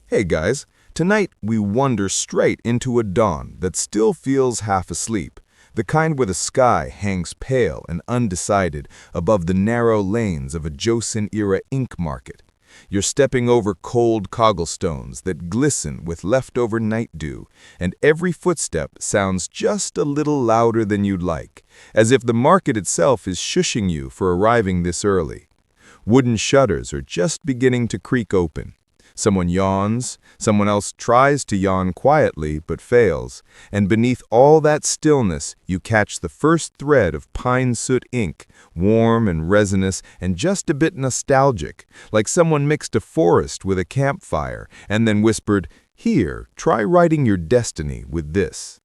Hey guys, tonight we wander straight into a dawn that still feels half asleep, the kind where the sky hangs pale and undecided above the narrow lanes of a Joseon-Era ink market. You're stepping over cold cobblestones that glisten with leftover night dew, and every footstep sounds just a little louder than you'd like, as if the market itself is shushing you for arriving this early. Wooden shutters are just beginning to creak open. Someone yawns, someone else tries to yawn quietly but fails, and beneath all that stillness you catch the first thread of pine soot ink, warm and resinous and just a bit nostalgic, like someone mixed a forest with a campfire and then whispered, "Here, try writing your destiny with this."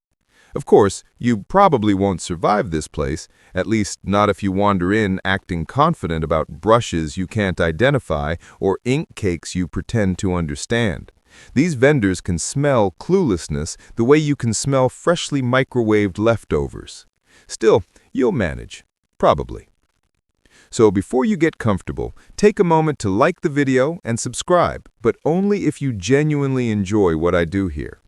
Of course, you probably won't survive this place, at least not if you wander in acting confident about brushes you can't identify or ink cakes you pretend to understand. These vendors can smell cluelessness the way you can smell freshly microwaved leftovers. Still, you'll manage. Probably. So before you get comfortable, take a moment to like the video and subscribe, but only if you genuinely enjoy what I do here.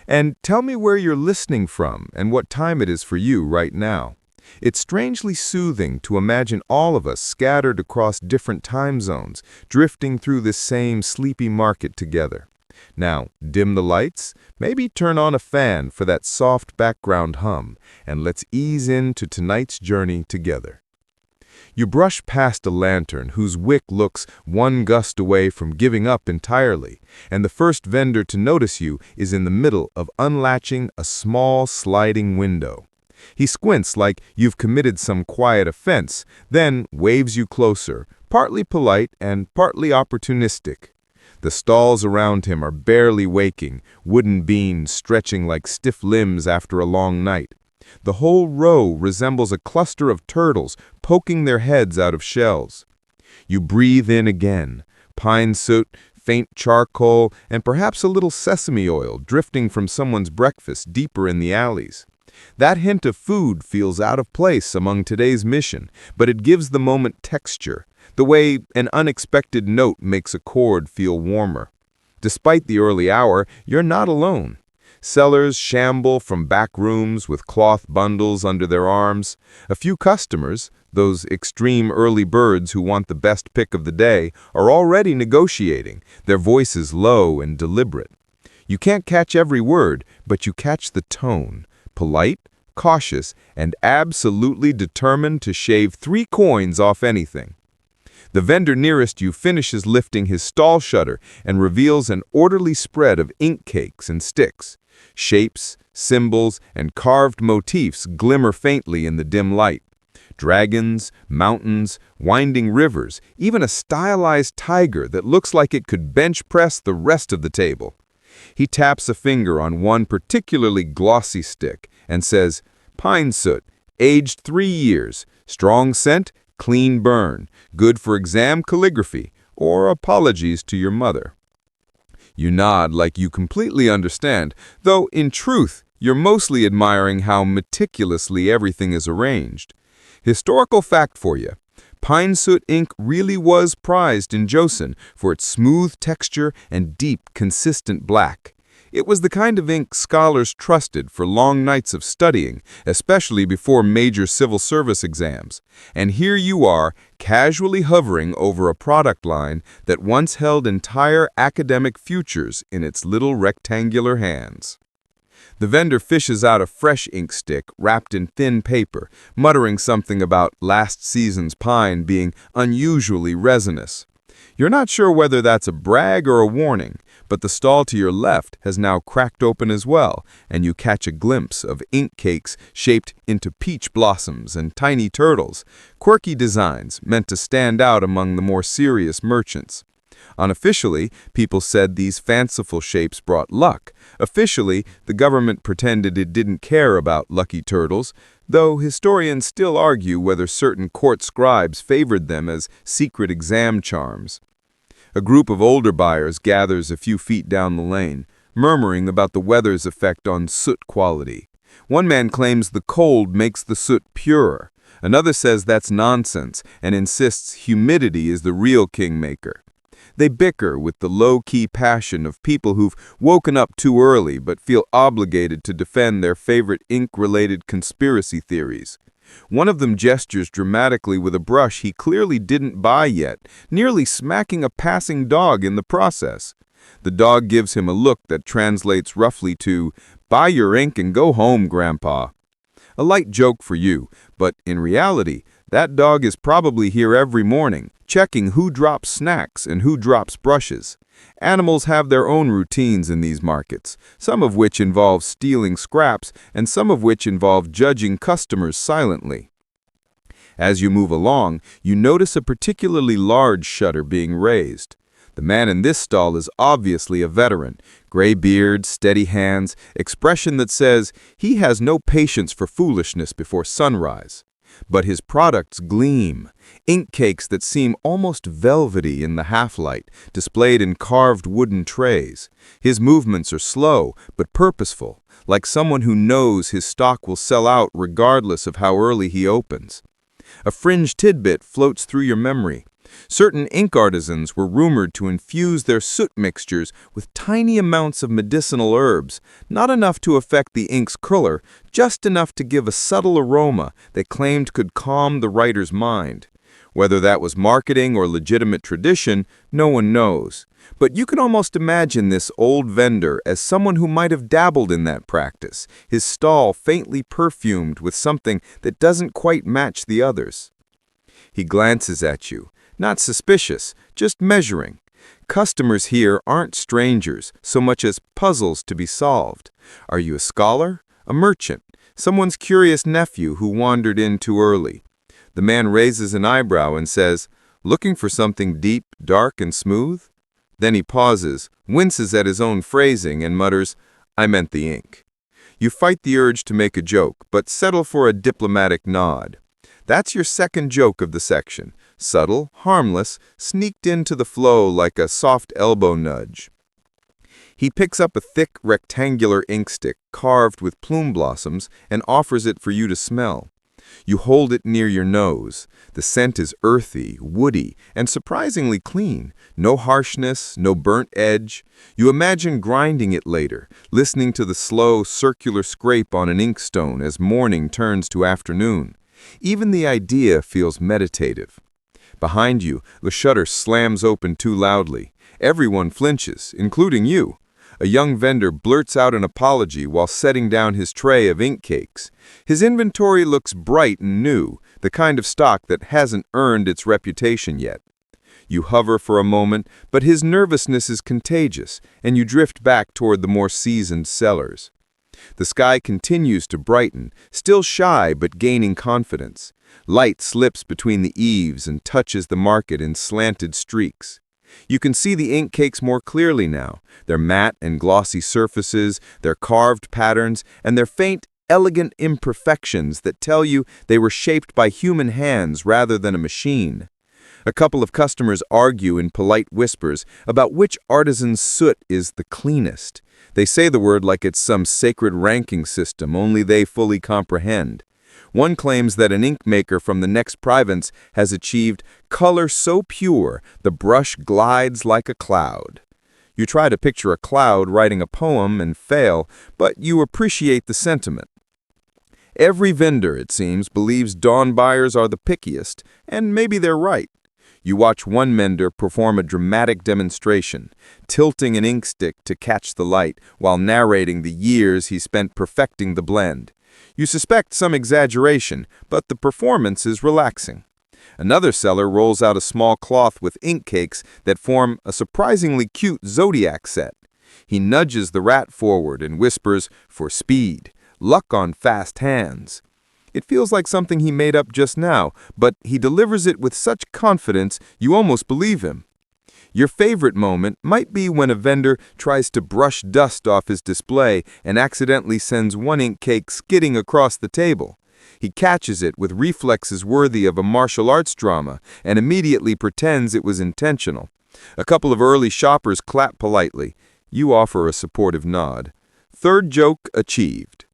And tell me where you're listening from and what time it is for you right now. It's strangely soothing to imagine all of us scattered across different time zones, drifting through this same sleepy market together. Now, dim the lights, maybe turn on a fan for that soft background hum, and let's ease into tonight's journey together. You brush past a lantern whose wick looks one gust away from giving up entirely, and the first vendor to notice you is in the middle of unlatching a small sliding window. He squints like you've committed some quiet offense, then waves you closer, partly polite and partly opportunistic. The stalls around him are barely waking, wooden beams stretching like stiff limbs after a long night. The whole row resembles a cluster of turtles poking their heads out of shells. You breathe in again, pine soot, faint charcoal, and perhaps a little sesame oil drifting from someone's breakfast deeper in the alleys. That hint of food feels out of place among today's mission, but it gives the moment texture, the way an unexpected note makes a chord feel warmer. Despite the early hour, you're not alone. Sellers shamble from back rooms with cloth bundles under their arms. A few customers, those extreme early birds who want the best pick of the day, are already negotiating, their voices low and deliberate. You can't catch every word, but you catch the tone, polite, cautious, and absolutely determined to shave 3 coins off anything. The vendor nearest you finishes lifting his stall shutter and reveals an orderly spread of ink cakes and sticks. Shapes, symbols, and carved motifs glimmer faintly in the dim light. Dragons, mountains, winding rivers, even a stylized tiger that looks like it could bench press the rest of the table. He taps a finger on one particularly glossy stick and says, "Pine soot, aged 3 years, strong scent, clean burn, good for exam calligraphy, or apologies to your mother." You nod like you completely understand, though in truth, you're mostly admiring how meticulously everything is arranged. Historical fact for you. Pine soot ink really was prized in Joseon for its smooth texture and deep, consistent black. It was the kind of ink scholars trusted for long nights of studying, especially before major civil service exams. And here you are, casually hovering over a product line that once held entire academic futures in its little rectangular hands. The vendor fishes out a fresh ink stick wrapped in thin paper, muttering something about last season's pine being unusually resinous. You're not sure whether that's a brag or a warning, but the stall to your left has now cracked open as well, and you catch a glimpse of ink cakes shaped into peach blossoms and tiny turtles, quirky designs meant to stand out among the more serious merchants. Unofficially, people said these fanciful shapes brought luck. Officially, the government pretended it didn't care about lucky turtles, though historians still argue whether certain court scribes favored them as secret exam charms. A group of older buyers gathers a few feet down the lane, murmuring about the weather's effect on soot quality. One man claims the cold makes the soot purer. Another says that's nonsense and insists humidity is the real kingmaker. They bicker with the low-key passion of people who've woken up too early but feel obligated to defend their favorite ink-related conspiracy theories. One of them gestures dramatically with a brush he clearly didn't buy yet, nearly smacking a passing dog in the process. The dog gives him a look that translates roughly to, "Buy your ink and go home, Grandpa." A light joke for you, but in reality, that dog is probably here every morning, checking who drops snacks and who drops brushes. Animals have their own routines in these markets, some of which involve stealing scraps and some of which involve judging customers silently. As you move along, you notice a particularly large shutter being raised. The man in this stall is obviously a veteran, gray beard, steady hands, expression that says he has no patience for foolishness before sunrise. But his products gleam, ink cakes that seem almost velvety in the half-light, displayed in carved wooden trays. His movements are slow but purposeful, like someone who knows his stock will sell out regardless of how early he opens. A fringe tidbit floats through your memory. Certain ink artisans were rumored to infuse their soot mixtures with tiny amounts of medicinal herbs, not enough to affect the ink's color, just enough to give a subtle aroma they claimed could calm the writer's mind. Whether that was marketing or legitimate tradition, no one knows. But you can almost imagine this old vendor as someone who might have dabbled in that practice, his stall faintly perfumed with something that doesn't quite match the others. He glances at you. Not suspicious, just measuring. Customers here aren't strangers, so much as puzzles to be solved. Are you a scholar? A merchant? Someone's curious nephew who wandered in too early? The man raises an eyebrow and says, "Looking for something deep, dark, and smooth?" Then he pauses, winces at his own phrasing, and mutters, "I meant the ink." You fight the urge to make a joke, but settle for a diplomatic nod. That's your second joke of the section. Subtle, harmless, sneaked into the flow like a soft elbow nudge. He picks up a thick, rectangular ink stick carved with plume blossoms and offers it for you to smell. You hold it near your nose. The scent is earthy, woody, and surprisingly clean. No harshness, no burnt edge. You imagine grinding it later, listening to the slow, circular scrape on an inkstone as morning turns to afternoon. Even the idea feels meditative. Behind you, the shutter slams open too loudly. Everyone flinches, including you. A young vendor blurts out an apology while setting down his tray of ink cakes. His inventory looks bright and new, the kind of stock that hasn't earned its reputation yet. You hover for a moment, but his nervousness is contagious, and you drift back toward the more seasoned sellers. The sky continues to brighten, still shy but gaining confidence. Light slips between the eaves and touches the market in slanted streaks. You can see the ink cakes more clearly now, their matte and glossy surfaces, their carved patterns, and their faint, elegant imperfections that tell you they were shaped by human hands rather than a machine. A couple of customers argue in polite whispers about which artisan's soot is the cleanest. They say the word like it's some sacred ranking system only they fully comprehend. One claims that an ink maker from the next province has achieved color so pure the brush glides like a cloud. You try to picture a cloud writing a poem and fail, but you appreciate the sentiment. Every vendor, it seems, believes dawn buyers are the pickiest, and maybe they're right. You watch one vendor perform a dramatic demonstration, tilting an ink stick to catch the light while narrating the years he spent perfecting the blend. You suspect some exaggeration, but the performance is relaxing. Another seller rolls out a small cloth with ink cakes that form a surprisingly cute zodiac set. He nudges the rat forward and whispers, "For speed, luck on fast hands." It feels like something he made up just now, but he delivers it with such confidence you almost believe him. Your favorite moment might be when a vendor tries to brush dust off his display and accidentally sends one ink cake skidding across the table. He catches it with reflexes worthy of a martial arts drama and immediately pretends it was intentional. A couple of early shoppers clap politely. You offer a supportive nod. Third joke achieved.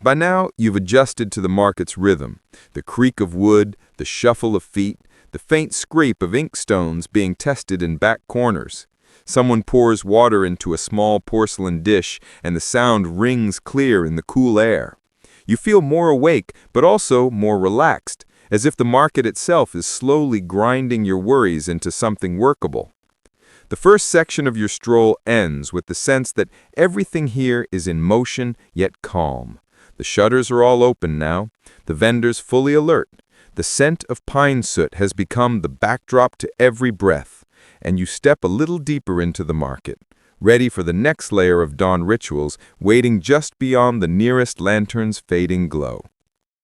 By now, you've adjusted to the market's rhythm, the creak of wood, the shuffle of feet, the faint scrape of inkstones being tested in back corners. Someone pours water into a small porcelain dish, and the sound rings clear in the cool air. You feel more awake, but also more relaxed, as if the market itself is slowly grinding your worries into something workable. The first section of your stroll ends with the sense that everything here is in motion yet calm. The shutters are all open now, the vendors fully alert. The scent of pine soot has become the backdrop to every breath, and you step a little deeper into the market, ready for the next layer of dawn rituals waiting just beyond the nearest lantern's fading glow.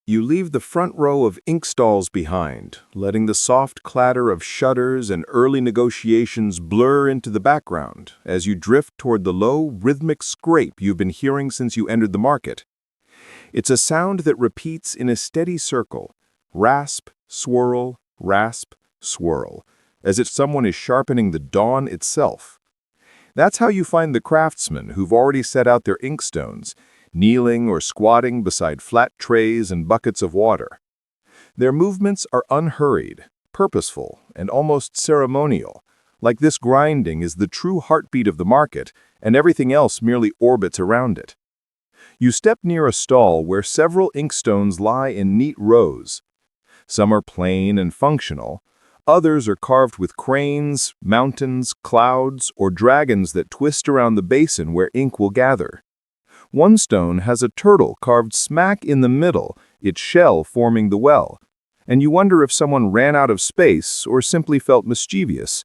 You leave the front row of ink stalls behind, letting the soft clatter of shutters and early negotiations blur into the background as you drift toward the low, rhythmic scrape you've been hearing since you entered the market. It's a sound that repeats in a steady circle, rasp, swirl, as if someone is sharpening the dawn itself. That's how you find the craftsmen who've already set out their inkstones, kneeling or squatting beside flat trays and buckets of water. Their movements are unhurried, purposeful, and almost ceremonial, like this grinding is the true heartbeat of the market and everything else merely orbits around it. You step near a stall where several inkstones lie in neat rows. Some are plain and functional, others are carved with cranes, mountains, clouds, or dragons that twist around the basin where ink will gather. One stone has a turtle carved smack in the middle, its shell forming the well, and you wonder if someone ran out of space or simply felt mischievous.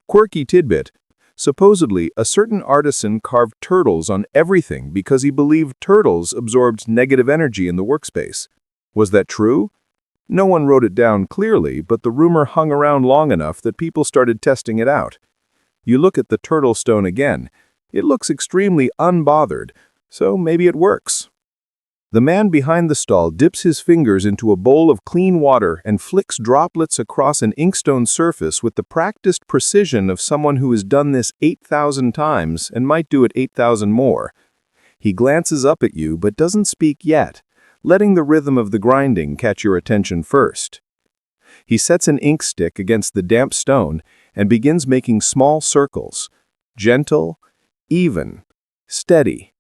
Quirky tidbit: supposedly, a certain artisan carved turtles on everything because he believed turtles absorbed negative energy in the workspace. Was that true? No one wrote it down clearly, but the rumor hung around long enough that people started testing it out. You look at the turtle stone again. It looks extremely unbothered, so maybe it works. The man behind the stall dips his fingers into a bowl of clean water and flicks droplets across an inkstone surface with the practiced precision of someone who has done this 8,000 times and might do it 8,000 more. He glances up at you but doesn't speak yet, letting the rhythm of the grinding catch your attention first. He sets an ink stick against the damp stone and begins making small circles, gentle, even, steady.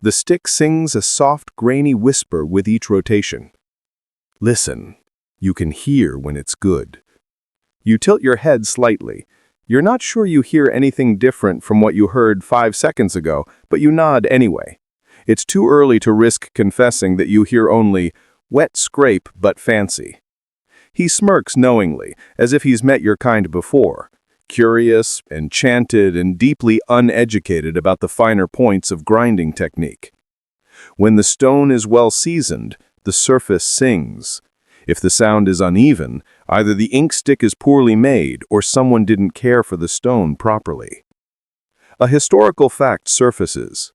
The stick sings a soft, grainy whisper with each rotation. Listen, you can hear when it's good. You tilt your head slightly. You're not sure you hear anything different from what you heard 5 seconds ago, but you nod anyway. It's too early to risk confessing that you hear only wet scrape but fancy. He smirks knowingly, as if he's met your kind before. Curious, enchanted, and deeply uneducated about the finer points of grinding technique. When the stone is well seasoned, the surface sings. If the sound is uneven, either the ink stick is poorly made or someone didn't care for the stone properly. A historical fact surfaces.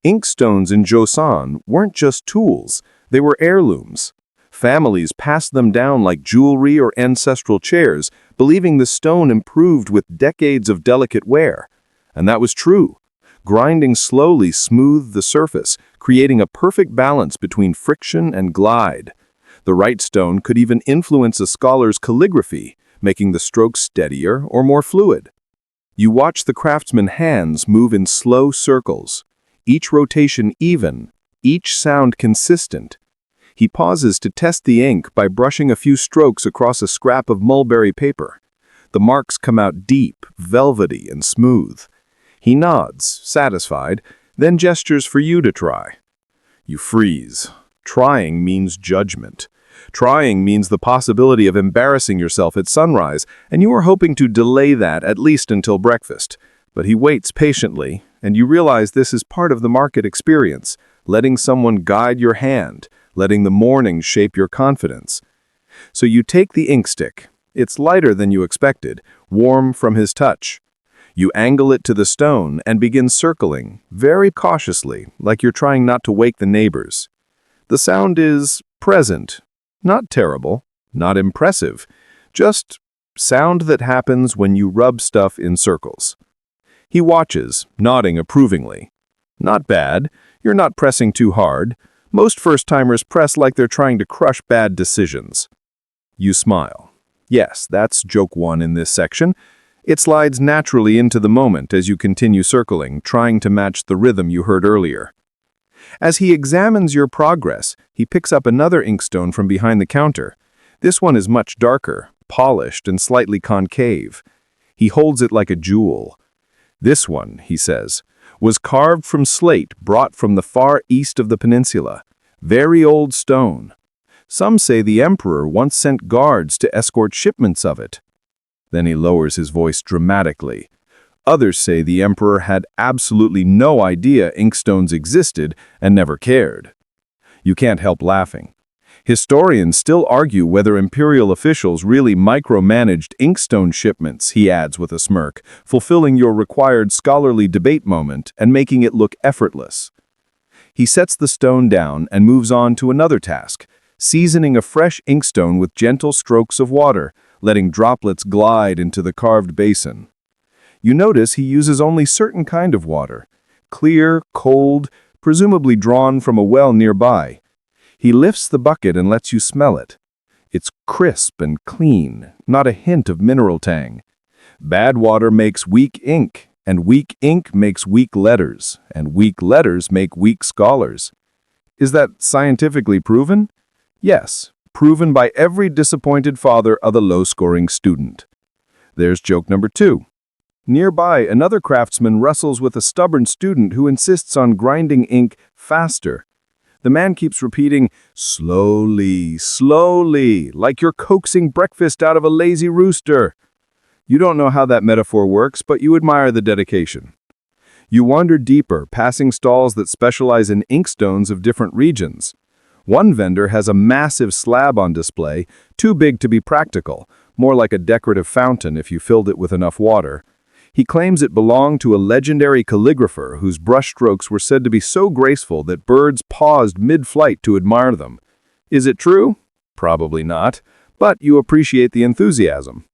Inkstones in Joseon weren't just tools, they were heirlooms. Families passed them down like jewelry or ancestral chairs, believing the stone improved with decades of delicate wear. And that was true. Grinding slowly smoothed the surface, creating a perfect balance between friction and glide. The right stone could even influence a scholar's calligraphy, making the strokes steadier or more fluid. You watch the craftsman's hands move in slow circles, each rotation even, each sound consistent. He pauses to test the ink by brushing a few strokes across a scrap of mulberry paper. The marks come out deep, velvety, and smooth. He nods, satisfied, then gestures for you to try. You freeze. Trying means judgment. Trying means the possibility of embarrassing yourself at sunrise, and you are hoping to delay that at least until breakfast. But he waits patiently, and you realize this is part of the market experience, letting someone guide your hand, letting the morning shape your confidence. So you take the ink stick. It's lighter than you expected, warm from his touch. You angle it to the stone and begin circling, very cautiously, like you're trying not to wake the neighbors. The sound is present, not terrible, not impressive, just sound that happens when you rub stuff in circles. He watches, nodding approvingly. Not bad, you're not pressing too hard. Most first-timers press like they're trying to crush bad decisions. You smile. Yes, that's joke one in this section. It slides naturally into the moment as you continue circling, trying to match the rhythm you heard earlier. As he examines your progress, he picks up another inkstone from behind the counter. This one is much darker, polished, and slightly concave. He holds it like a jewel. This one, he says, was carved from slate brought from the far east of the peninsula. Very old stone. Some say the emperor once sent guards to escort shipments of it. Then he lowers his voice dramatically. Others say the emperor had absolutely no idea inkstones existed and never cared. You can't help laughing. Historians still argue whether imperial officials really micromanaged inkstone shipments, he adds with a smirk, fulfilling your required scholarly debate moment and making it look effortless. He sets the stone down and moves on to another task, seasoning a fresh inkstone with gentle strokes of water, letting droplets glide into the carved basin. You notice he uses only certain kind of water, clear, cold, presumably drawn from a well nearby. He lifts the bucket and lets you smell it. It's crisp and clean, not a hint of mineral tang. Bad water makes weak ink, and weak ink makes weak letters, and weak letters make weak scholars. Is that scientifically proven? Yes, proven by every disappointed father of a low-scoring student. There's joke number 2. Nearby, another craftsman wrestles with a stubborn student who insists on grinding ink faster. The man keeps repeating, slowly, slowly, like you're coaxing breakfast out of a lazy rooster. You don't know how that metaphor works, but you admire the dedication. You wander deeper, passing stalls that specialize in inkstones of different regions. One vendor has a massive slab on display, too big to be practical, more like a decorative fountain if you filled it with enough water. He claims it belonged to a legendary calligrapher whose brushstrokes were said to be so graceful that birds paused mid-flight to admire them. Is it true? Probably not, but you appreciate the enthusiasm.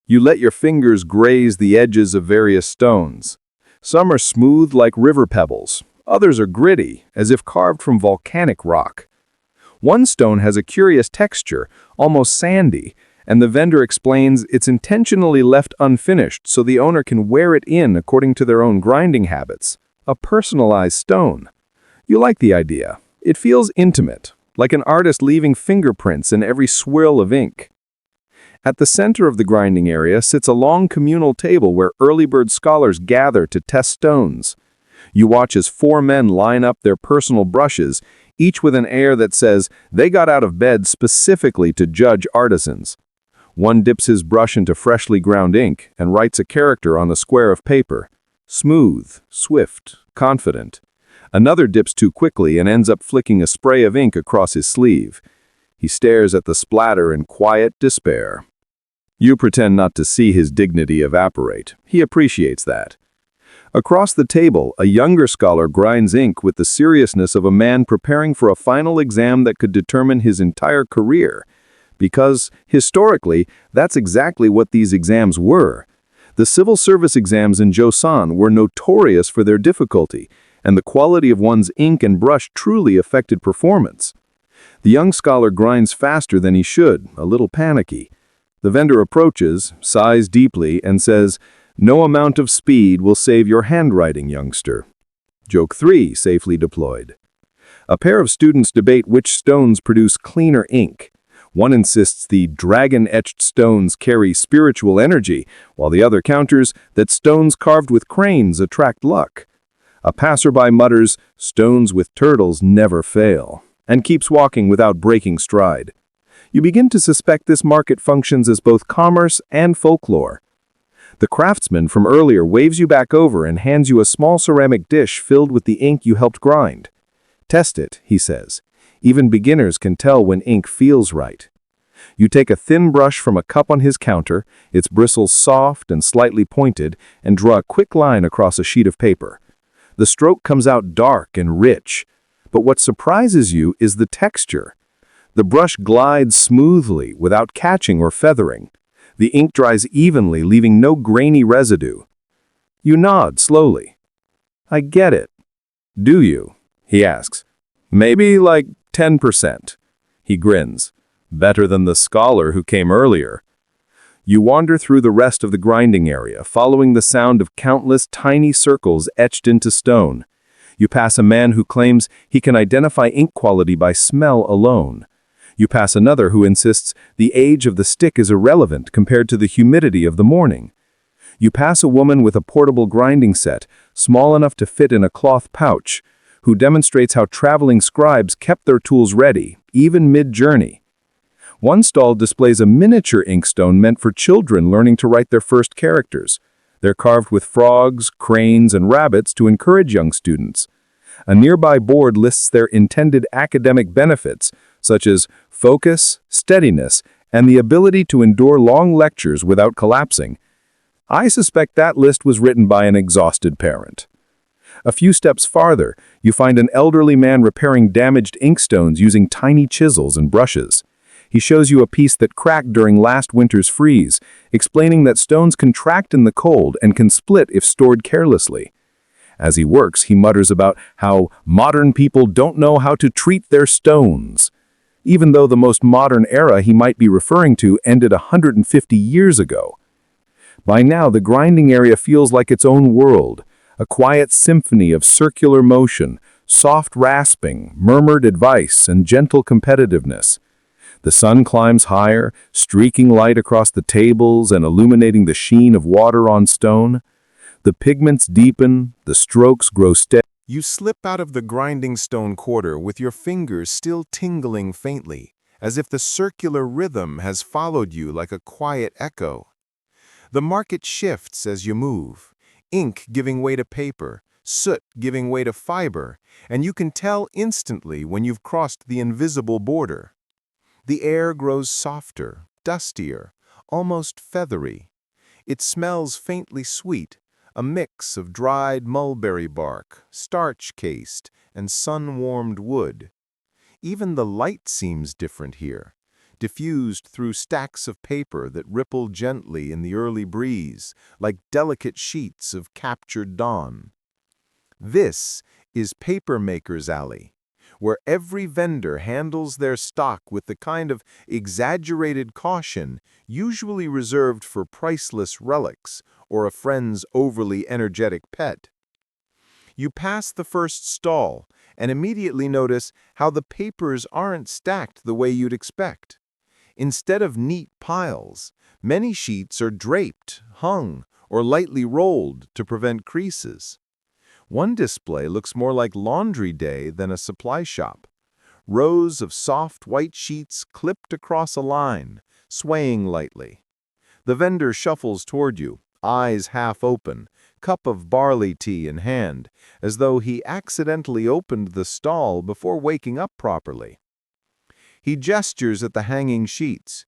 You let your fingers graze the edges of various stones. Some are smooth like river pebbles. Others are gritty, as if carved from volcanic rock. One stone has a curious texture, almost sandy, and the vendor explains it's intentionally left unfinished so the owner can wear it in according to their own grinding habits. A personalized stone. You like the idea. It feels intimate, like an artist leaving fingerprints in every swirl of ink. At the center of the grinding area sits a long communal table where early bird scholars gather to test stones. You watch as 4 men line up their personal brushes, each with an air that says they got out of bed specifically to judge artisans. One dips his brush into freshly ground ink and writes a character on a square of paper. Smooth, swift, confident. Another dips too quickly and ends up flicking a spray of ink across his sleeve. He stares at the splatter in quiet despair. You pretend not to see his dignity evaporate. He appreciates that. Across the table, a younger scholar grinds ink with the seriousness of a man preparing for a final exam that could determine his entire career. Because, historically, that's exactly what these exams were. The civil service exams in Joseon were notorious for their difficulty, and the quality of one's ink and brush truly affected performance. The young scholar grinds faster than he should, a little panicky. The vendor approaches, sighs deeply, and says, "No amount of speed will save your handwriting, youngster." Joke 3, safely deployed. A pair of students debate which stones produce cleaner ink. One insists the dragon-etched stones carry spiritual energy, while the other counters that stones carved with cranes attract luck. A passerby mutters, "Stones with turtles never fail," and keeps walking without breaking stride. You begin to suspect this market functions as both commerce and folklore. The craftsman from earlier waves you back over and hands you a small ceramic dish filled with the ink you helped grind. "Test it," he says. Even beginners can tell when ink feels right. You take a thin brush from a cup on his counter, its bristles soft and slightly pointed, and draw a quick line across a sheet of paper. The stroke comes out dark and rich, but what surprises you is the texture. The brush glides smoothly without catching or feathering. The ink dries evenly, leaving no grainy residue. You nod slowly. "I get it." "Do you?" he asks. "Maybe like 10%. He grins. "Better than the scholar who came earlier. You wander through the rest of the grinding area, following the sound of countless tiny circles etched into stone. You pass a man who claims he can identify ink quality by smell alone. You pass another who insists the age of the stick is irrelevant compared to the humidity of the morning. You pass a woman with a portable grinding set, small enough to fit in a cloth pouch, who demonstrates how traveling scribes kept their tools ready, even mid-journey. One stall displays a miniature inkstone meant for children learning to write their first characters. They're carved with frogs, cranes, and rabbits to encourage young students. A nearby board lists their intended academic benefits, such as focus, steadiness, and the ability to endure long lectures without collapsing. I suspect that list was written by an exhausted parent. A few steps farther, you find an elderly man repairing damaged inkstones using tiny chisels and brushes. He shows you a piece that cracked during last winter's freeze, explaining that stones contract in the cold and can split if stored carelessly. As he works, he mutters about how modern people don't know how to treat their stones, even though the most modern era he might be referring to ended 150 years ago. By now, the grinding area feels like its own world, a quiet symphony of circular motion, soft rasping, murmured advice, and gentle competitiveness. The sun climbs higher, streaking light across the tables and illuminating the sheen of water on stone. The pigments deepen, the strokes grow steady. You slip out of the grinding stone quarter with your fingers still tingling faintly, as if the circular rhythm has followed you like a quiet echo. The market shifts as you move, ink giving way to paper, soot giving way to fiber, and you can tell instantly when you've crossed the invisible border. The air grows softer, dustier, almost feathery. It smells faintly sweet, a mix of dried mulberry bark, starch-cased, and sun-warmed wood. Even the light seems different here, diffused through stacks of paper that ripple gently in the early breeze, like delicate sheets of captured dawn. This is Papermaker's Alley, where every vendor handles their stock with the kind of exaggerated caution usually reserved for priceless relics or a friend's overly energetic pet. You pass the first stall and immediately notice how the papers aren't stacked the way you'd expect. Instead of neat piles, many sheets are draped, hung, or lightly rolled to prevent creases. One display looks more like laundry day than a supply shop. Rows of soft white sheets clipped across a line, swaying lightly. The vendor shuffles toward you, eyes half open, cup of barley tea in hand, as though he accidentally opened the stall before waking up properly. He gestures at the hanging sheets.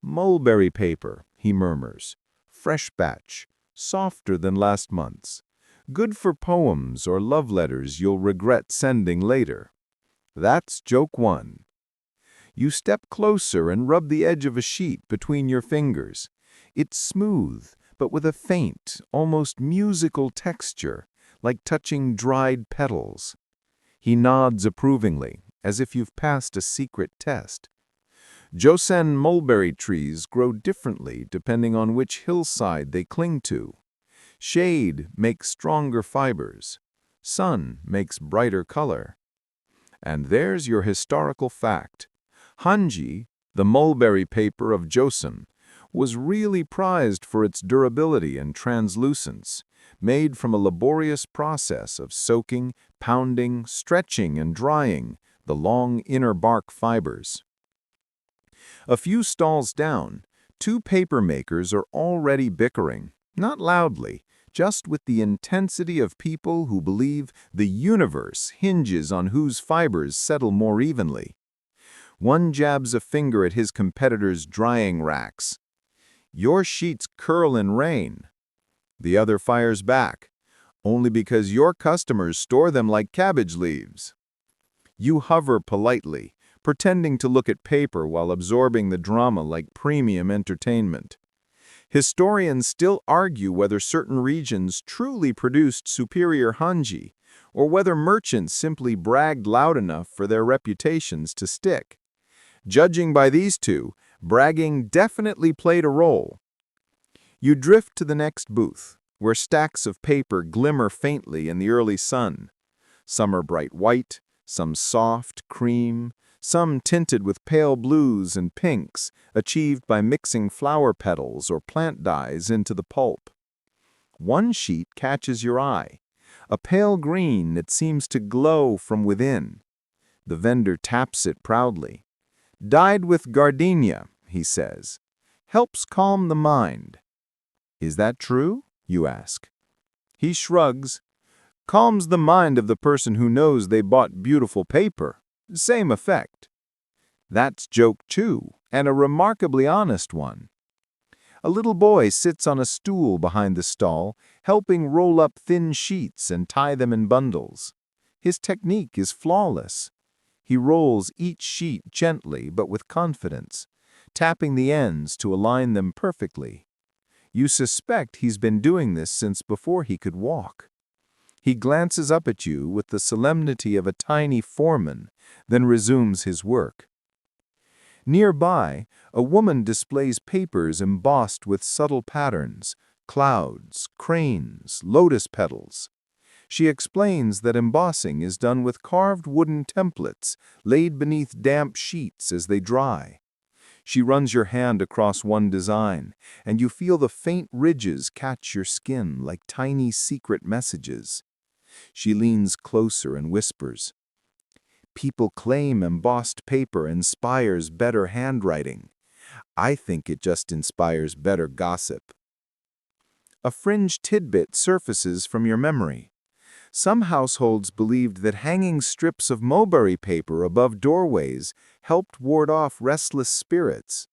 "Mulberry paper," he murmurs. "Fresh batch, softer than last month's. Good for poems or love letters you'll regret sending later." That's joke one. You step closer and rub the edge of a sheet between your fingers. It's smooth, but with a faint, almost musical texture, like touching dried petals. He nods approvingly, as if you've passed a secret test. Joseon mulberry trees grow differently depending on which hillside they cling to. Shade makes stronger fibers. Sun makes brighter color. And there's your historical fact. Hanji, the mulberry paper of Joseon, was really prized for its durability and translucence, made from a laborious process of soaking, pounding, stretching, and drying the long inner bark fibers. A few stalls down, two paper makers are already bickering, not loudly, just with the intensity of people who believe the universe hinges on whose fibers settle more evenly. One jabs a finger at his competitor's drying racks. "Your sheets curl in rain." The other fires back. "Only because your customers store them like cabbage leaves." You hover politely, pretending to look at paper while absorbing the drama like premium entertainment. Historians still argue whether certain regions truly produced superior hanji, or whether merchants simply bragged loud enough for their reputations to stick. Judging by these two, Bragging definitely played a role. You drift to the next booth, where stacks of paper glimmer faintly in the early sun. Some are bright white, some soft cream, some tinted with pale blues and pinks, achieved by mixing flower petals or plant dyes into the pulp. One sheet catches your eye, a pale green that seems to glow from within. The vendor taps it proudly. "Dyed with gardenia," he says. "Helps calm the mind." "Is that true?" you ask. He shrugs. "Calms the mind of the person who knows they bought beautiful paper. Same effect." That's joke two, and a remarkably honest one. A little boy sits on a stool behind the stall, helping roll up thin sheets and tie them in bundles. His technique is flawless. He rolls each sheet gently but with confidence, tapping the ends to align them perfectly. You suspect he's been doing this since before he could walk. He glances up at you with the solemnity of a tiny foreman, then resumes his work. Nearby, a woman displays papers embossed with subtle patterns, clouds, cranes, lotus petals. She explains that embossing is done with carved wooden templates laid beneath damp sheets as they dry. She runs your hand across one design, and you feel the faint ridges catch your skin like tiny secret messages. She leans closer and whispers, "People claim embossed paper inspires better handwriting. I think it just inspires better gossip." A fringe tidbit surfaces from your memory. Some households believed that hanging strips of mulberry paper above doorways helped ward off restless spirits.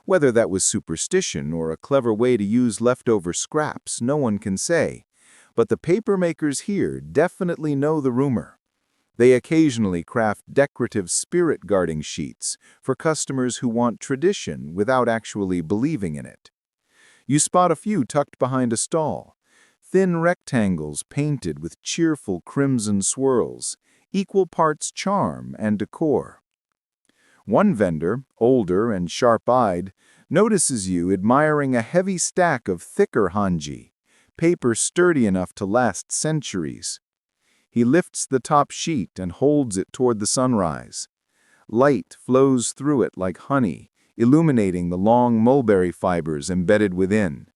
Whether that was superstition or a clever way to use leftover scraps, no one can say. But the papermakers here definitely know the rumor. They occasionally craft decorative spirit-guarding sheets for customers who want tradition without actually believing in it. You spot a few tucked behind a stall. Thin rectangles painted with cheerful crimson swirls, equal parts charm and decor. One vendor, older and sharp-eyed, notices you admiring a heavy stack of thicker hanji, paper sturdy enough to last centuries. He lifts the top sheet and holds it toward the sunrise. Light flows through it like honey, illuminating the long mulberry fibers embedded within.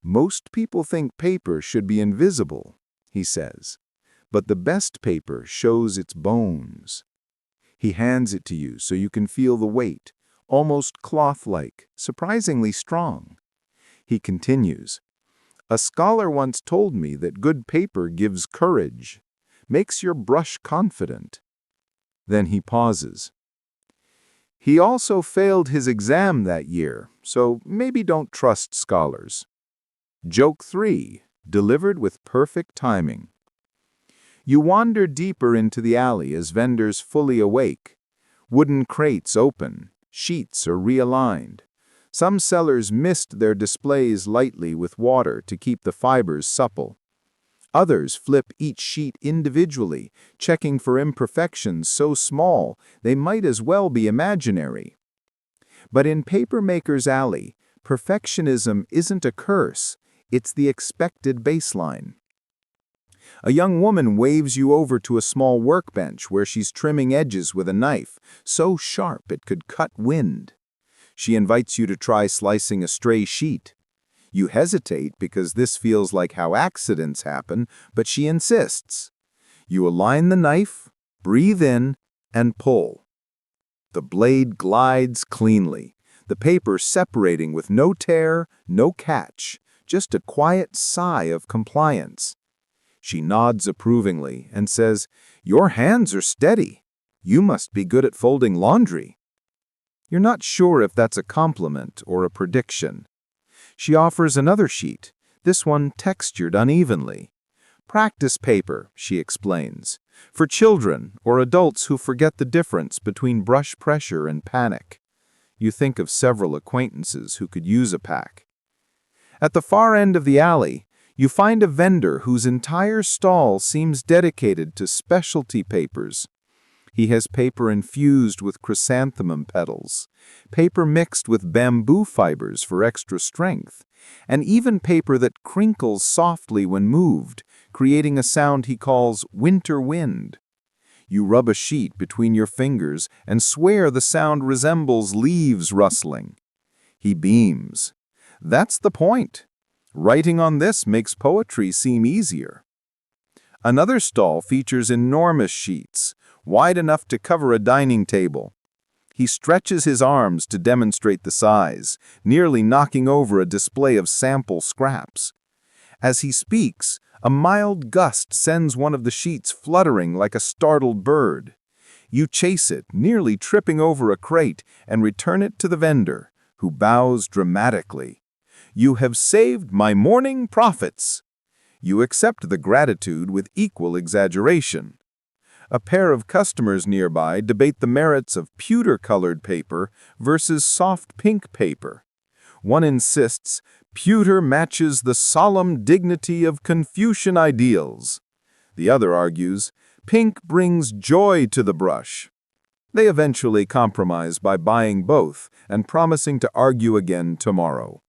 "Most people think paper should be invisible," he says, "but the best paper shows its bones." He hands it to you so you can feel the weight, almost cloth-like, surprisingly strong. He continues, "A scholar once told me that good paper gives courage, makes your brush confident." Then he pauses. "He also failed his exam that year, so maybe don't trust scholars." Joke 3, delivered with perfect timing. You wander deeper into the alley as vendors fully awake. Wooden crates open, sheets are realigned. Some sellers mist their displays lightly with water to keep the fibers supple. Others flip each sheet individually, checking for imperfections so small they might as well be imaginary. But in Papermaker's Alley, perfectionism isn't a curse, it's the expected baseline. A young woman waves you over to a small workbench where she's trimming edges with a knife, so sharp it could cut wind. She invites you to try slicing a stray sheet. You hesitate because this feels like how accidents happen, but she insists. You align the knife, breathe in, and pull. The blade glides cleanly, the paper separating with no tear, no catch, just a quiet sigh of compliance. She nods approvingly and says, "Your hands are steady. You must be good at folding laundry." You're not sure if that's a compliment or a prediction. She offers another sheet, this one textured unevenly. "Practice paper," she explains, "for children or adults who forget the difference between brush pressure and panic." You think of several acquaintances who could use a pack. At the far end of the alley, you find a vendor whose entire stall seems dedicated to specialty papers. He has paper infused with chrysanthemum petals, paper mixed with bamboo fibers for extra strength, and even paper that crinkles softly when moved, creating a sound he calls winter wind. You rub a sheet between your fingers and swear the sound resembles leaves rustling. He beams. That's the point. Writing on this makes poetry seem easier. Another stall features enormous sheets, wide enough to cover a dining table. He stretches his arms to demonstrate the size, nearly knocking over a display of sample scraps. As he speaks, a mild gust sends one of the sheets fluttering like a startled bird. You chase it, nearly tripping over a crate, and return it to the vendor, who bows dramatically. "You have saved my morning profits." You accept the gratitude with equal exaggeration. A pair of customers nearby debate the merits of pewter-colored paper versus soft pink paper. One insists, pewter matches the solemn dignity of Confucian ideals. The other argues, pink brings joy to the brush. They eventually compromise by buying both and promising to argue again tomorrow.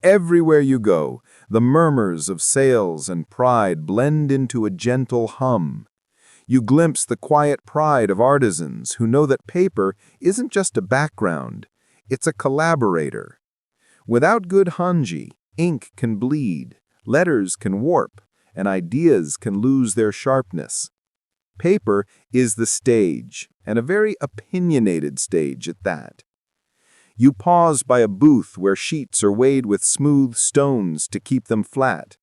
Everywhere you go, the murmurs of sales and pride blend into a gentle hum. You glimpse the quiet pride of artisans who know that paper isn't just a background, it's a collaborator. Without good hanji, ink can bleed, letters can warp, and ideas can lose their sharpness. Paper is the stage, and a very opinionated stage at that. You pause by a booth where sheets are weighed with smooth stones to keep them flat.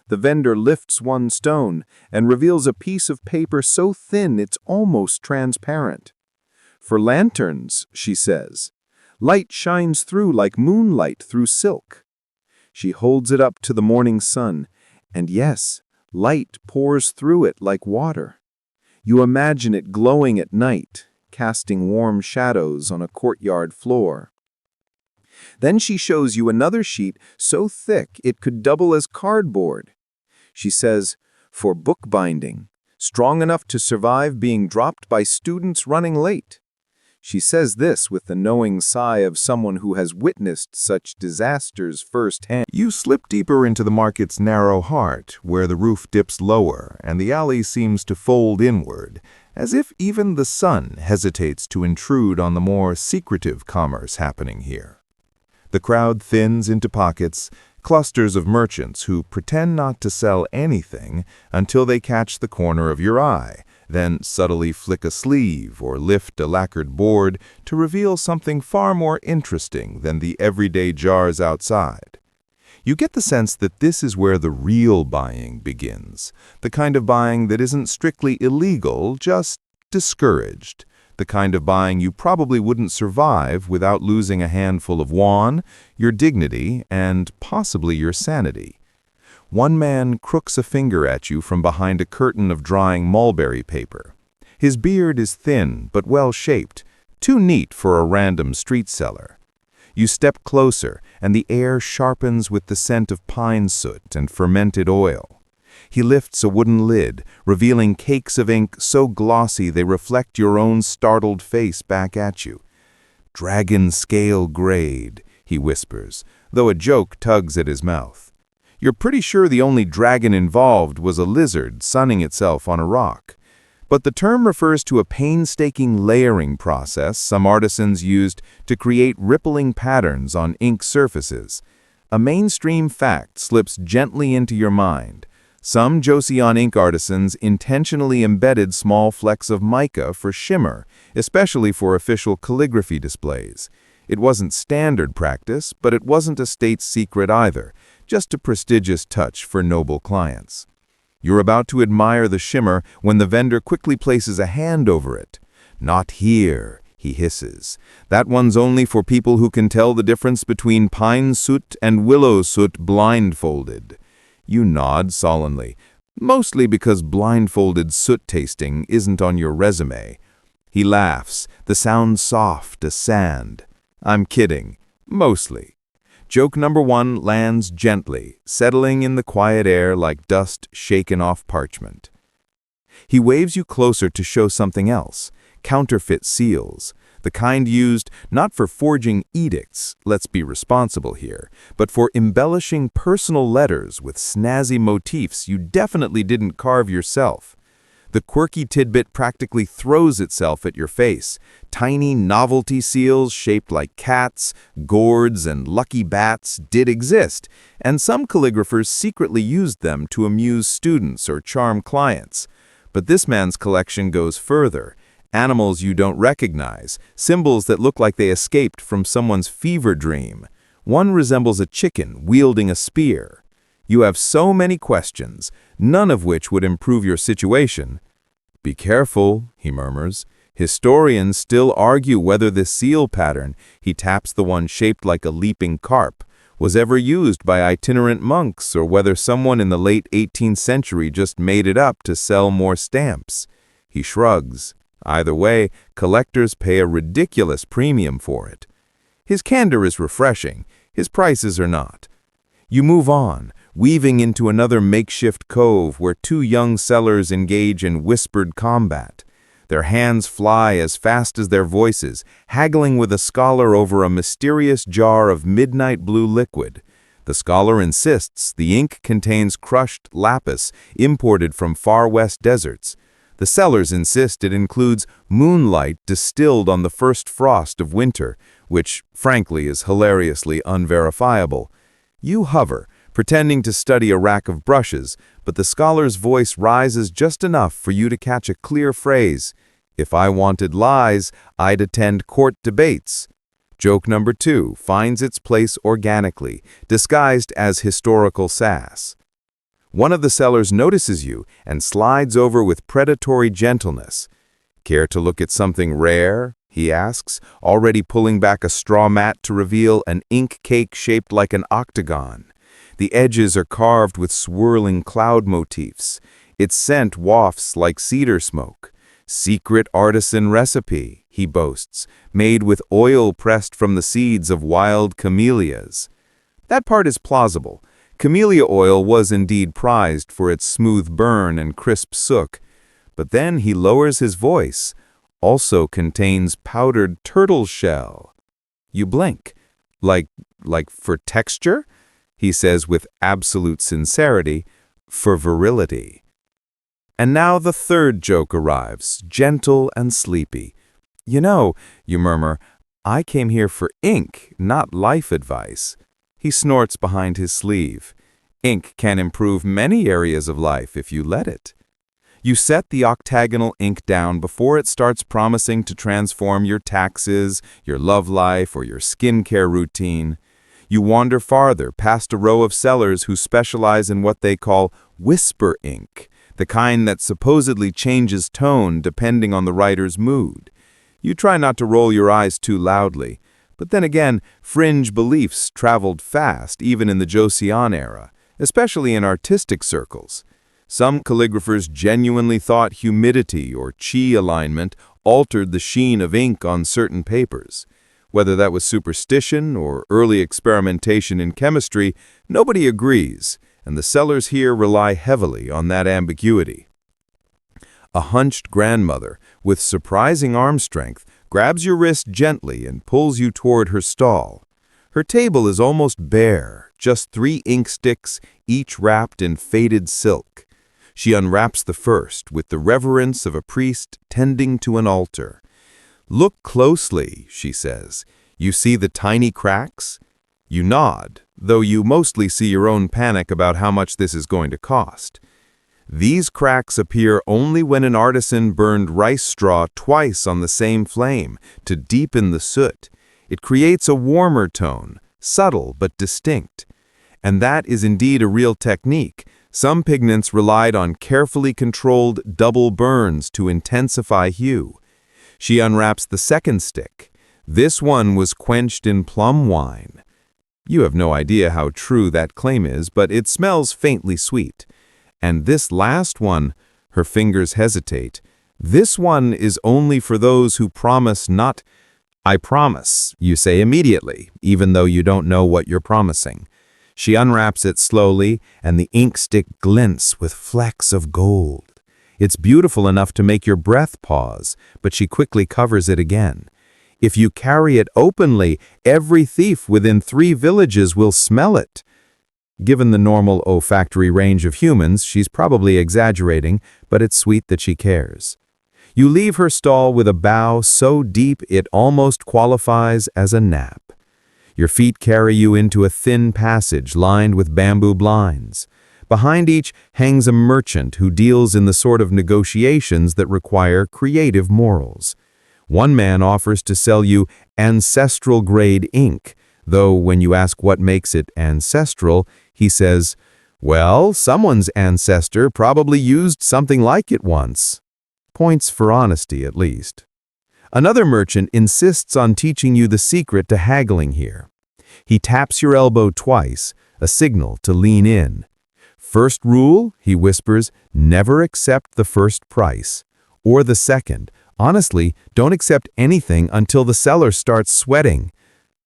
The vendor lifts one stone and reveals a piece of paper so thin it's almost transparent. "For lanterns," she says, "light shines through like moonlight through silk." She holds it up to the morning sun, and yes, light pours through it like water. You imagine it glowing at night, casting warm shadows on a courtyard floor. Then she shows you another sheet so thick it could double as cardboard. She says, "For bookbinding, strong enough to survive being dropped by students running late." She says this with the knowing sigh of someone who has witnessed such disasters firsthand. You slip deeper into the market's narrow heart, where the roof dips lower and the alley seems to fold inward, as if even the sun hesitates to intrude on the more secretive commerce happening here. The crowd thins into pockets, clusters of merchants who pretend not to sell anything until they catch the corner of your eye, then subtly flick a sleeve or lift a lacquered board to reveal something far more interesting than the everyday jars outside. You get the sense that this is where the real buying begins, the kind of buying that isn't strictly illegal, just discouraged, the kind of buying you probably wouldn't survive without losing a handful of won, your dignity, and possibly your sanity. One man crooks a finger at you from behind a curtain of drying mulberry paper. His beard is thin but well-shaped, too neat for a random street seller. You step closer, and the air sharpens with the scent of pine soot and fermented oil. He lifts a wooden lid, revealing cakes of ink so glossy they reflect your own startled face back at you. "Dragon scale grade," he whispers, though a joke tugs at his mouth. You're pretty sure the only dragon involved was a lizard sunning itself on a rock. But the term refers to a painstaking layering process some artisans used to create rippling patterns on ink surfaces. A mainstream fact slips gently into your mind. Some Joseon ink artisans intentionally embedded small flecks of mica for shimmer, especially for official calligraphy displays. It wasn't standard practice, but it wasn't a state secret either, just a prestigious touch for noble clients. You're about to admire the shimmer when the vendor quickly places a hand over it. "Not here," he hisses. "That one's only for people who can tell the difference between pine soot and willow soot blindfolded." You nod sullenly, mostly because blindfolded soot tasting isn't on your resume. He laughs, the sound soft as sand. "I'm kidding. Mostly." Joke number one lands gently, settling in the quiet air like dust shaken off parchment. He waves you closer to show something else, counterfeit seals, the kind used not for forging edicts, let's be responsible here, but for embellishing personal letters with snazzy motifs you definitely didn't carve yourself. The quirky tidbit practically throws itself at your face. Tiny novelty seals shaped like cats, gourds, and lucky bats did exist, and some calligraphers secretly used them to amuse students or charm clients. But this man's collection goes further. Animals you don't recognize, symbols that look like they escaped from someone's fever dream. One resembles a chicken wielding a spear. You have so many questions, none of which would improve your situation. "Be careful," he murmurs. "Historians still argue whether this seal pattern," he taps the one shaped like a leaping carp, "was ever used by itinerant monks or whether someone in the late 18th century just made it up to sell more stamps." He shrugs. Either way, collectors pay a ridiculous premium for it. His candor is refreshing, his prices are not. You move on, weaving into another makeshift cove where two young sellers engage in whispered combat. Their hands fly as fast as their voices, haggling with a scholar over a mysterious jar of midnight blue liquid. The scholar insists the ink contains crushed lapis imported from far west deserts. The sellers insist it includes moonlight distilled on the first frost of winter, which, frankly, is hilariously unverifiable. You hover, pretending to study a rack of brushes, but the scholar's voice rises just enough for you to catch a clear phrase. "If I wanted lies, I'd attend court debates." Joke number 2 finds its place organically, disguised as historical sass. One of the sellers notices you and slides over with predatory gentleness. "Care to look at something rare?" he asks, already pulling back a straw mat to reveal an ink cake shaped like an octagon. The edges are carved with swirling cloud motifs. Its scent wafts like cedar smoke. "Secret artisan recipe," he boasts, "made with oil pressed from the seeds of wild camellias." That part is plausible. Camellia oil was indeed prized for its smooth burn and crisp sook. But then he lowers his voice. "Also contains powdered turtle shell." You blink. Like for texture? He says with absolute sincerity, "For virility." And now the third joke arrives, gentle and sleepy. "You know," you murmur, "I came here for ink, not life advice." He snorts behind his sleeve. Ink can improve many areas of life if you let it. You set the octagonal ink down before it starts promising to transform your taxes, your love life, or your skincare routine. You wander farther past a row of sellers who specialize in what they call whisper ink, the kind that supposedly changes tone depending on the writer's mood. You try not to roll your eyes too loudly, but then again, fringe beliefs traveled fast even in the Joseon-Era, especially in artistic circles. Some calligraphers genuinely thought humidity or chi alignment altered the sheen of ink on certain papers. Whether that was superstition or early experimentation in chemistry, nobody agrees, and the sellers here rely heavily on that ambiguity. A hunched grandmother, with surprising arm strength, grabs your wrist gently and pulls you toward her stall. Her table is almost bare, just 3 ink sticks, each wrapped in faded silk. She unwraps the first with the reverence of a priest tending to an altar. "Look closely," she says. "You see the tiny cracks?" You nod, though you mostly see your own panic about how much this is going to cost. "These cracks appear only when an artisan burned rice straw twice on the same flame to deepen the soot. It creates a warmer tone, subtle but distinct. And that is indeed a real technique. Some pigments relied on carefully controlled double burns to intensify hue." She unwraps the second stick. "This one was quenched in plum wine." You have no idea how true that claim is, but it smells faintly sweet. "And this last one," her fingers hesitate, "this one is only for those who promise not—" "I promise," you say immediately, even though you don't know what you're promising. She unwraps it slowly, and the ink stick glints with flecks of gold. It's beautiful enough to make your breath pause, but she quickly covers it again. If you carry it openly, every thief within 3 villages will smell it. Given the normal olfactory range of humans, she's probably exaggerating, but it's sweet that she cares. You leave her stall with a bow so deep it almost qualifies as a nap. Your feet carry you into a thin passage lined with bamboo blinds. Behind each hangs a merchant who deals in the sort of negotiations that require creative morals. One man offers to sell you ancestral-grade ink, though when you ask what makes it ancestral, he says, "Well, someone's ancestor probably used something like it once." Points for honesty, at least. Another merchant insists on teaching you the secret to haggling here. He taps your elbow twice, a signal to lean in. First rule, he whispers, never accept the first price. Or the second. Honestly, don't accept anything until the seller starts sweating.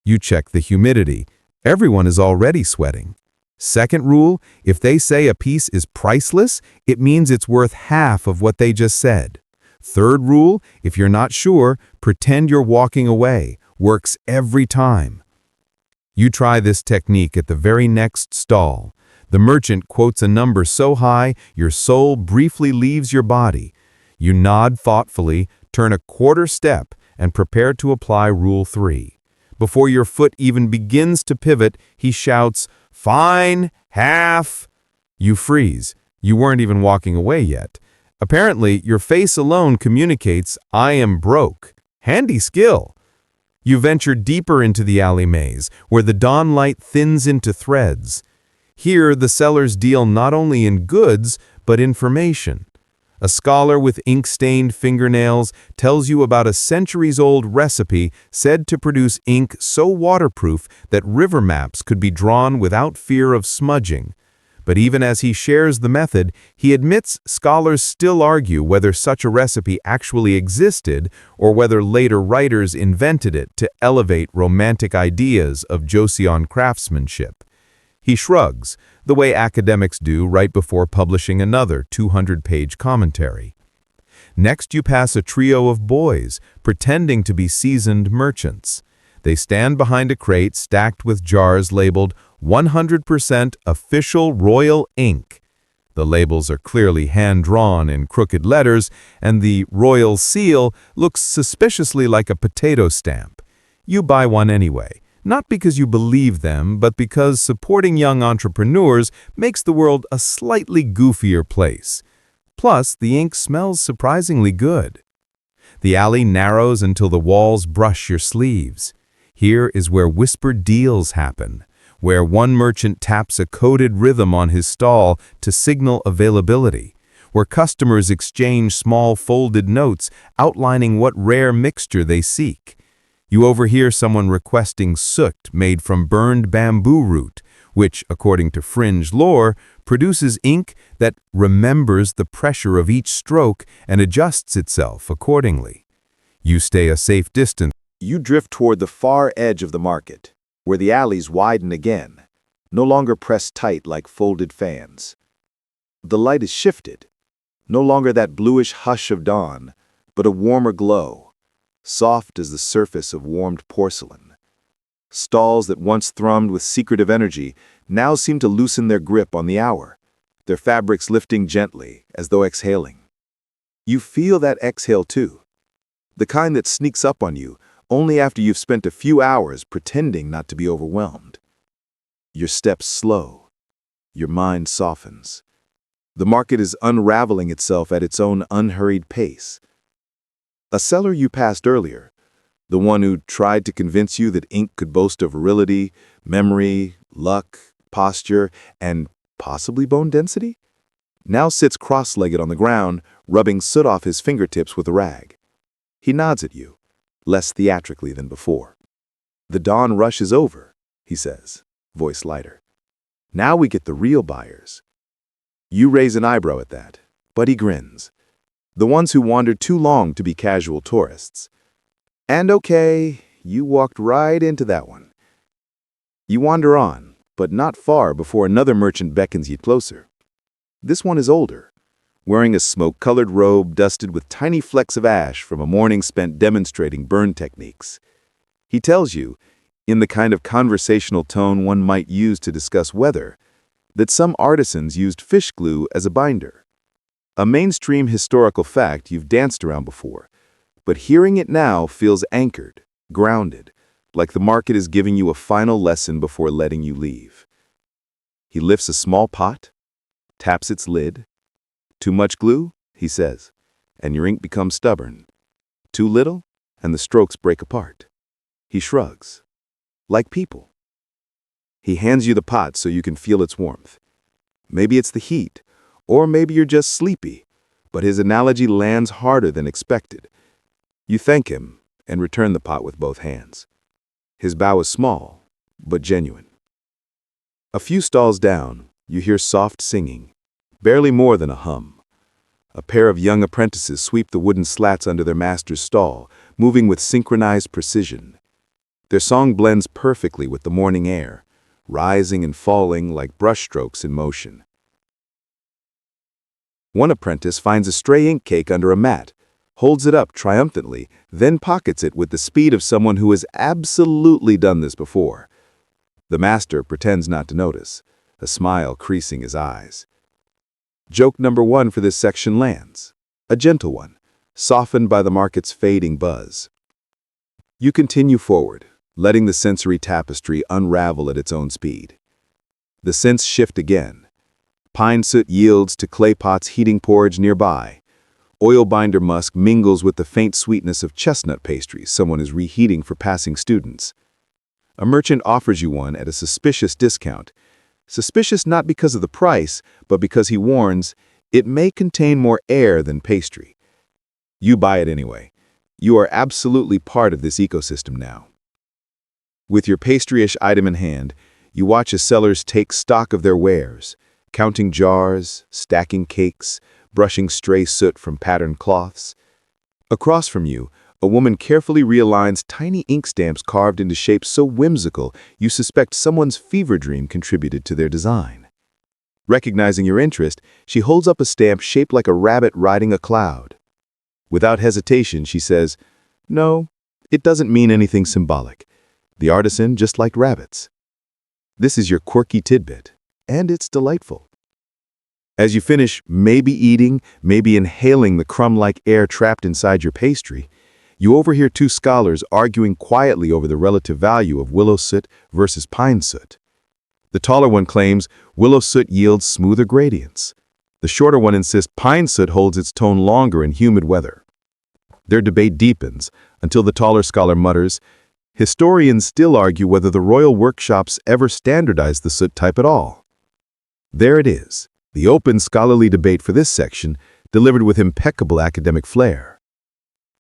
You check the humidity. Everyone is already sweating. Second rule, if they say a piece is priceless, it means it's worth half of what they just said. Third rule, if you're not sure, pretend you're walking away. Works every time. You try this technique at the very next stall. The merchant quotes a number so high, your soul briefly leaves your body. You nod thoughtfully, turn a quarter step, and prepare to apply Rule 3. Before your foot even begins to pivot, he shouts, "Fine, half." You freeze. You weren't even walking away yet. Apparently, your face alone communicates, "I am broke." Handy skill. You venture deeper into the alley maze, where the dawn light thins into threads. Here, the sellers deal not only in goods, but information. A scholar with ink-stained fingernails tells you about a centuries-old recipe said to produce ink so waterproof that river maps could be drawn without fear of smudging. But even as he shares the method, he admits scholars still argue whether such a recipe actually existed or whether later writers invented it to elevate romantic ideas of Joseon craftsmanship. He shrugs, the way academics do right before publishing another 200-page commentary. Next, you pass a trio of boys, pretending to be seasoned merchants. They stand behind a crate stacked with jars labeled 100% official royal ink. The labels are clearly hand-drawn in crooked letters, and the royal seal looks suspiciously like a potato stamp. You buy one anyway. Not because you believe them, but because supporting young entrepreneurs makes the world a slightly goofier place. Plus, the ink smells surprisingly good. The alley narrows until the walls brush your sleeves. Here is where whispered deals happen, where one merchant taps a coded rhythm on his stall to signal availability, where customers exchange small folded notes outlining what rare mixture they seek. You overhear someone requesting soot made from burned bamboo root, which, according to fringe lore, produces ink that remembers the pressure of each stroke and adjusts itself accordingly. You stay a safe distance. You drift toward the far edge of the market, where the alleys widen again, no longer pressed tight like folded fans. The light is shifted, no longer that bluish hush of dawn, but a warmer glow, soft as the surface of warmed porcelain. Stalls that once thrummed with secretive energy now seem to loosen their grip on the hour, their fabrics lifting gently, as though exhaling. You feel that exhale too, the kind that sneaks up on you only after you've spent a few hours pretending not to be overwhelmed. Your steps slow, your mind softens. The market is unraveling itself at its own unhurried pace. A seller you passed earlier, the one who tried to convince you that ink could boast of virility, memory, luck, posture, and possibly bone density, now sits cross-legged on the ground, rubbing soot off his fingertips with a rag. He nods at you, less theatrically than before. "The dawn rush is over," he says, voice lighter. "Now we get the real buyers." You raise an eyebrow at that, but he grins. The ones who wandered too long to be casual tourists. And okay, you walked right into that one. You wander on, but not far before another merchant beckons you closer. This one is older, wearing a smoke-colored robe dusted with tiny flecks of ash from a morning spent demonstrating burn techniques. He tells you, in the kind of conversational tone one might use to discuss weather, that some artisans used fish glue as a binder. A mainstream historical fact you've danced around before, but hearing it now feels anchored, grounded, like the market is giving you a final lesson before letting you leave. He lifts a small pot, taps its lid. Too much glue, he says, and your ink becomes stubborn. Too little, and the strokes break apart. He shrugs. Like people. He hands you the pot so you can feel its warmth. Maybe it's the heat, or maybe you're just sleepy, but his analogy lands harder than expected. You thank him and return the pot with both hands. His bow is small, but genuine. A few stalls down, you hear soft singing, barely more than a hum. A pair of young apprentices sweep the wooden slats under their master's stall, moving with synchronized precision. Their song blends perfectly with the morning air, rising and falling like brushstrokes in motion. One apprentice finds a stray ink cake under a mat, holds it up triumphantly, then pockets it with the speed of someone who has absolutely done this before. The master pretends not to notice, a smile creasing his eyes. Joke number 1 for this section lands, a gentle one, softened by the market's fading buzz. You continue forward, letting the sensory tapestry unravel at its own speed. The scents shift again. Pine soot yields to clay pots heating porridge nearby. Oil binder musk mingles with the faint sweetness of chestnut pastries someone is reheating for passing students. A merchant offers you one at a suspicious discount. Suspicious not because of the price, but because he warns, it may contain more air than pastry. You buy it anyway. You are absolutely part of this ecosystem now. With your pastryish item in hand, you watch as sellers take stock of their wares, counting jars, stacking cakes, brushing stray soot from patterned cloths. Across from you, a woman carefully realigns tiny ink stamps carved into shapes so whimsical you suspect someone's fever dream contributed to their design. Recognizing your interest, she holds up a stamp shaped like a rabbit riding a cloud. Without hesitation, she says, "No, it doesn't mean anything symbolic. The artisan just liked rabbits." This is your quirky tidbit, and it's delightful. As you finish maybe eating, maybe inhaling the crumb-like air trapped inside your pastry, you overhear 2 scholars arguing quietly over the relative value of willow soot versus pine soot. The taller one claims willow soot yields smoother gradients. The shorter one insists pine soot holds its tone longer in humid weather. Their debate deepens until the taller scholar mutters, "Historians still argue whether the royal workshops ever standardized the soot type at all." There it is, the open scholarly debate for this section, delivered with impeccable academic flair.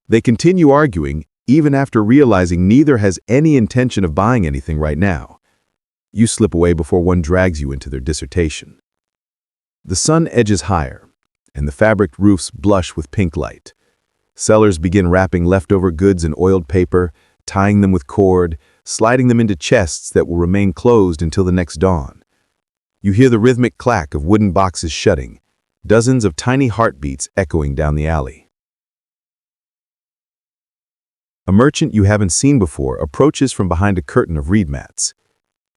They continue arguing even after realizing neither has any intention of buying anything right now. You slip away before one drags you into their dissertation. The sun edges higher, and the fabric roofs blush with pink light. Sellers begin wrapping leftover goods in oiled paper, tying them with cord, sliding them into chests that will remain closed until the next dawn. You hear the rhythmic clack of wooden boxes shutting, dozens of tiny heartbeats echoing down the alley. A merchant you haven't seen before approaches from behind a curtain of reed mats.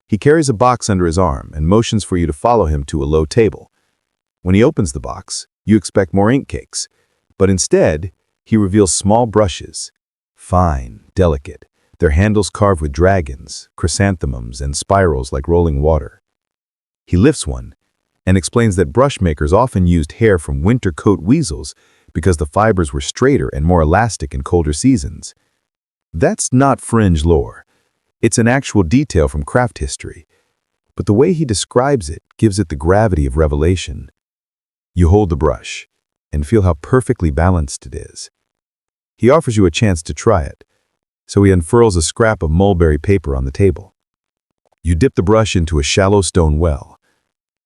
He carries a box under his arm and motions for you to follow him to a low table. When he opens the box, you expect more ink cakes, but instead, he reveals small brushes. Fine, delicate, their handles carved with dragons, chrysanthemums, and spirals like rolling water. He lifts one and explains that brush makers often used hair from winter coat weasels because the fibers were straighter and more elastic in colder seasons. That's not fringe lore. It's an actual detail from craft history, but the way he describes it gives it the gravity of revelation. You hold the brush and feel how perfectly balanced it is. He offers you a chance to try it, so he unfurls a scrap of mulberry paper on the table. You dip the brush into a shallow stone well.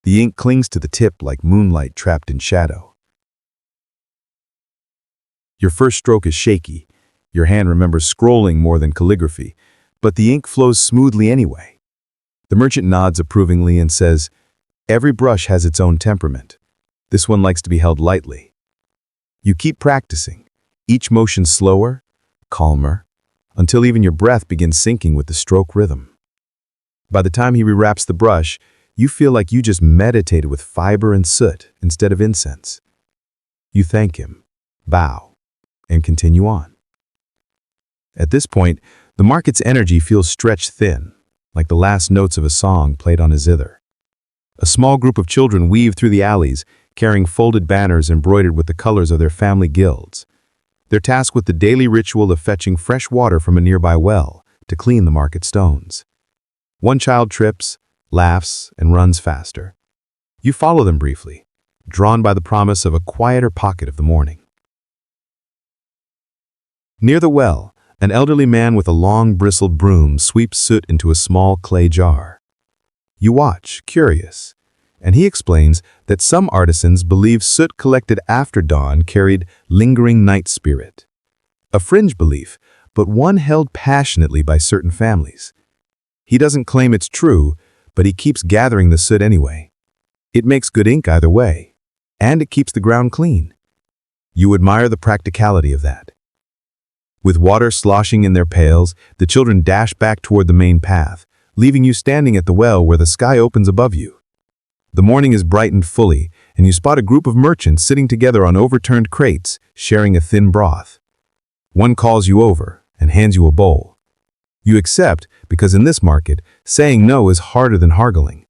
The ink clings to the tip like moonlight trapped in shadow. Your first stroke is shaky. Your hand remembers scrolling more than calligraphy, but the ink flows smoothly anyway. The merchant nods approvingly and says, "Every brush has its own temperament. This one likes to be held lightly. You keep practicing, each motion slower, calmer, until even your breath begins syncing with the stroke rhythm. By the time he rewraps the brush, you feel like you just meditated with fiber and soot instead of incense. You thank him, bow, and continue on. At this point, the market's energy feels stretched thin, like the last notes of a song played on a zither. A small group of children weave through the alleys, carrying folded banners embroidered with the colors of their family guilds. They're tasked with the daily ritual of fetching fresh water from a nearby well to clean the market stones. One child trips, laughs, and runs faster. You follow them briefly, drawn by the promise of a quieter pocket of the morning. Near the well, an elderly man with a long bristled broom sweeps soot into a small clay jar. You watch, curious, and he explains that some artisans believe soot collected after dawn carried lingering night spirit. A fringe belief, but one held passionately by certain families. He doesn't claim it's true, but he keeps gathering the soot anyway. It makes good ink either way, and it keeps the ground clean. You admire the practicality of that. With water sloshing in their pails, the children dash back toward the main path, leaving you standing at the well where the sky opens above you. The morning is brightened fully, and you spot a group of merchants sitting together on overturned crates, sharing a thin broth. One calls you over and hands you a bowl. You accept because in this market, saying no is harder than haggling.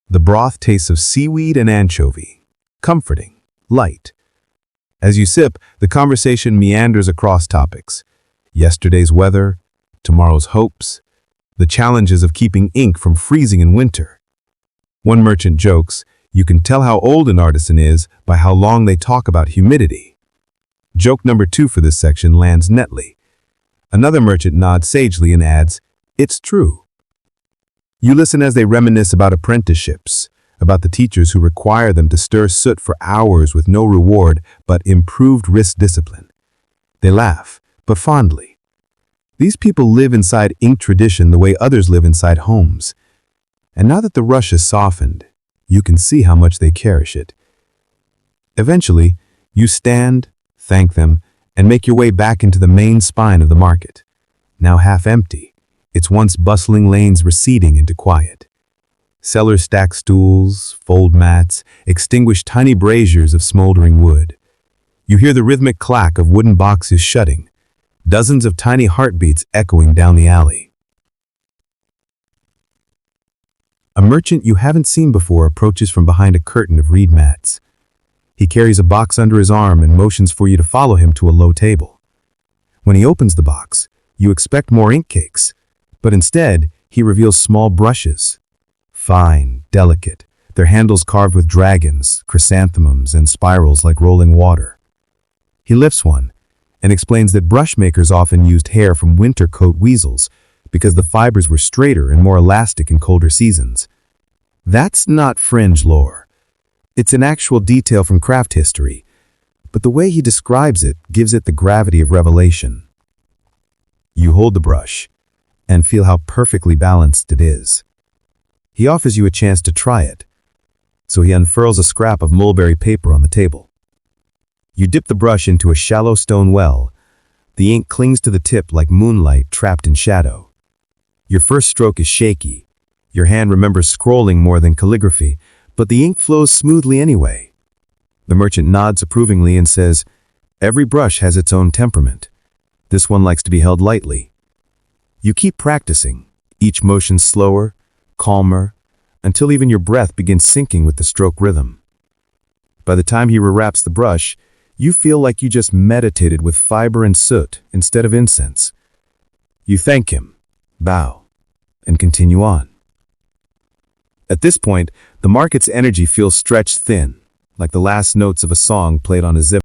The broth tastes of seaweed and anchovy, comforting, light. As you sip, the conversation meanders across topics. Yesterday's weather, tomorrow's hopes, the challenges of keeping ink from freezing in winter. One merchant jokes, you can tell how old an artisan is by how long they talk about humidity. Joke number 2 for this section lands netly. Another merchant nods sagely and adds, it's true. You listen as they reminisce about apprenticeships, about the teachers who require them to stir soot for hours with no reward but improved wrist discipline. They laugh, but fondly. These people live inside ink tradition the way others live inside homes. And now that the rush is softened, you can see how much they cherish it. Eventually, you stand, thank them, and make your way back into the main spine of the market. Now half empty, its once bustling lanes receding into quiet. Sellers stack stools, fold mats, extinguish tiny braziers of smoldering wood. You hear the rhythmic clack of wooden boxes shutting, dozens of tiny heartbeats echoing down the alley. A merchant you haven't seen before approaches from behind a curtain of reed mats. He carries a box under his arm and motions for you to follow him to a low table. When he opens the box, you expect more ink cakes, but instead, he reveals small brushes. Fine, delicate, their handles carved with dragons, chrysanthemums, and spirals like rolling water. He lifts one and explains that brush makers often used hair from winter coat weasels because the fibers were straighter and more elastic in colder seasons. That's not fringe lore. It's an actual detail from craft history, but the way he describes it gives it the gravity of revelation. You hold the brush and feel how perfectly balanced it is. He offers you a chance to try it, so he unfurls a scrap of mulberry paper on the table. You dip the brush into a shallow stone well. The ink clings to the tip like moonlight trapped in shadow. Your first stroke is shaky. Your hand remembers scrolling more than calligraphy, but the ink flows smoothly anyway. The merchant nods approvingly and says, every brush has its own temperament. This one likes to be held lightly. You keep practicing, each motion slower, calmer, until even your breath begins syncing with the stroke rhythm. By the time he rewraps the brush, you feel like you just meditated with fiber and soot instead of incense. You thank him, bow, and continue on. At this point, the market's energy feels stretched thin, like the last notes of a song played on a zip.